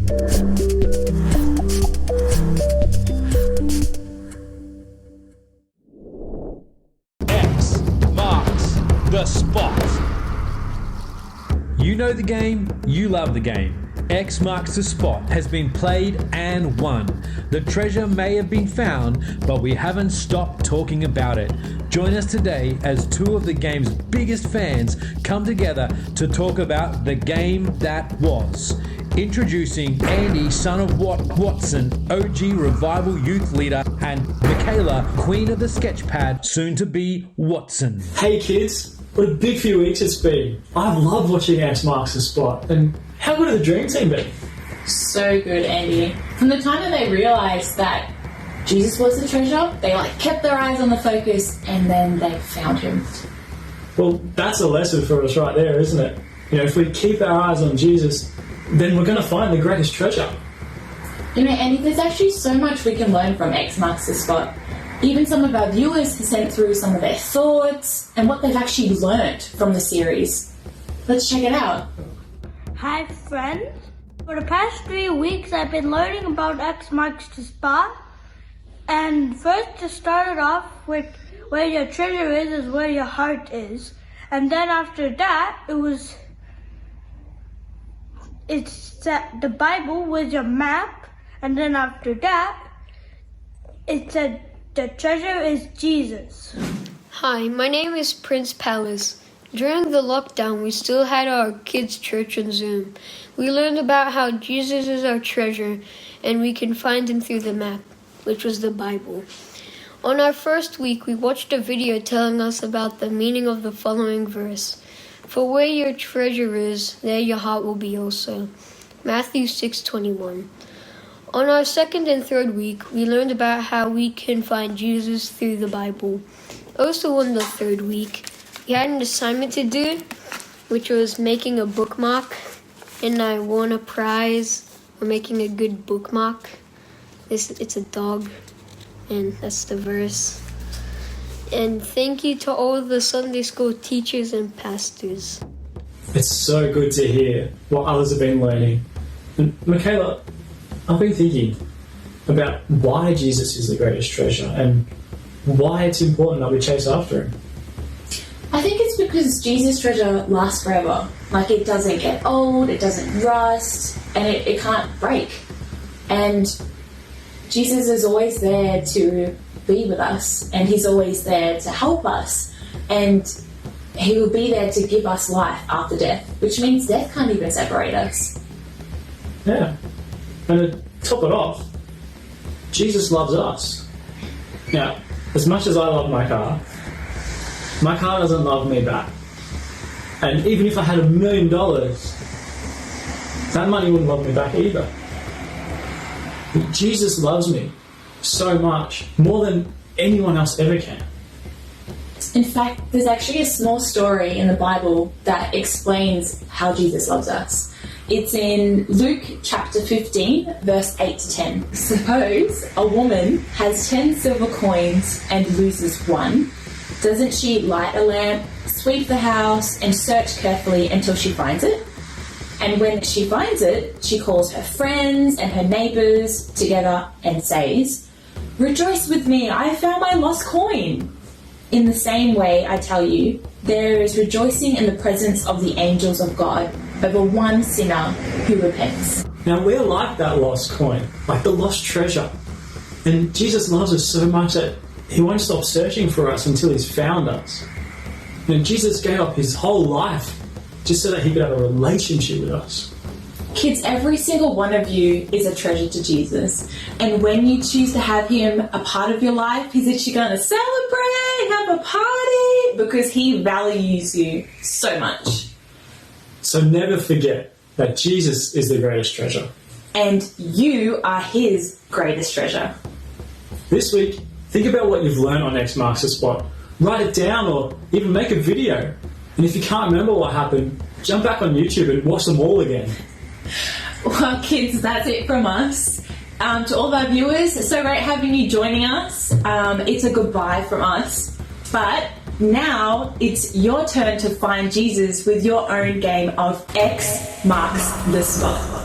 X marks the spot. You know the game, you love the game. X marks the spot has been played and won. The treasure may have been found, but we haven't stopped talking about it. Join us today as two of the game's biggest fans come together to talk about the game that was. Introducing Andy, son of Watson, OG Revival Youth Leader, and Makayla, Queen of the Sketchpad, soon to be Watson. Hey kids, what a big few weeks it's been. I love watching X Marks the Spot, and how good have the Dream Team been? So good, Andy. From the time that they realised that Jesus was the treasure, they kept their eyes on the focus and then they found him. Well, that's a lesson for us right there, isn't it? You know, if we keep our eyes on Jesus, then we're going to find the greatest treasure. You know, Andy, there's actually so much we can learn from X Marks the Spot. Even some of our viewers have sent through some of their thoughts and what they've actually learnt from the series. Let's check it out. Hi friends, for the past 3 weeks I've been learning about X marks the spot, and first to start it off with where your treasure is where your heart is, and then after that it's the Bible with your map, and then after that it said the treasure is Jesus. Hi, my name is Prince Palace. During the lockdown, we still had our kids' church on Zoom. We learned about how Jesus is our treasure and we can find him through the map, which was the Bible. On our first week, we watched a video telling us about the meaning of the following verse. For where your treasure is, there your heart will be also. Matthew 6:21. On our second and third week, we learned about how we can find Jesus through the Bible. Also on the third week, we had an assignment to do, which was making a bookmark, and I won a prize for making a good bookmark. It's a dog, and that's the verse. And thank you to all the Sunday school teachers and pastors. It's so good to hear what others have been learning. And Makayla, I've been thinking about why Jesus is the greatest treasure and why it's important that we chase after him. I think it's because Jesus' treasure lasts forever. It doesn't get old, it doesn't rust, and it can't break. And Jesus is always there to be with us, and he's always there to help us, and he will be there to give us life after death, which means death can't even separate us. Yeah. And to top it off, Jesus loves us. Now, as much as I love my car doesn't love me back. And even if I had $1 million, that money wouldn't love me back either. But Jesus loves me so much, more than anyone else ever can. In fact, there's actually a small story in the Bible that explains how Jesus loves us. It's in Luke chapter 15, verse 8 to 10. Suppose a woman has 10 silver coins and loses one. Doesn't she light a lamp, sweep the house, and search carefully until she finds it? And when she finds it, she calls her friends and her neighbours together and says, "Rejoice with me, I have found my lost coin." In the same way, I tell you, there is rejoicing in the presence of the angels of God over one sinner who repents. Now we're like that lost coin, like the lost treasure. And Jesus loves us so much that he won't stop searching for us until he's found us. And Jesus gave up his whole life just so that he could have a relationship with us. Kids, every single one of you is a treasure to Jesus. And when you choose to have him a part of your life, he's actually going to celebrate, have a party, because he values you so much. So never forget that Jesus is the greatest treasure. And you are his greatest treasure. This week, think about what you've learned on X Marks the Spot. Write it down or even make a video. And if you can't remember what happened, jump back on YouTube and watch them all again. Well, kids, that's it from us. To all of our viewers, it's so great having you joining us. It's a goodbye from us. But now it's your turn to find Jesus with your own game of X Marks the Spot.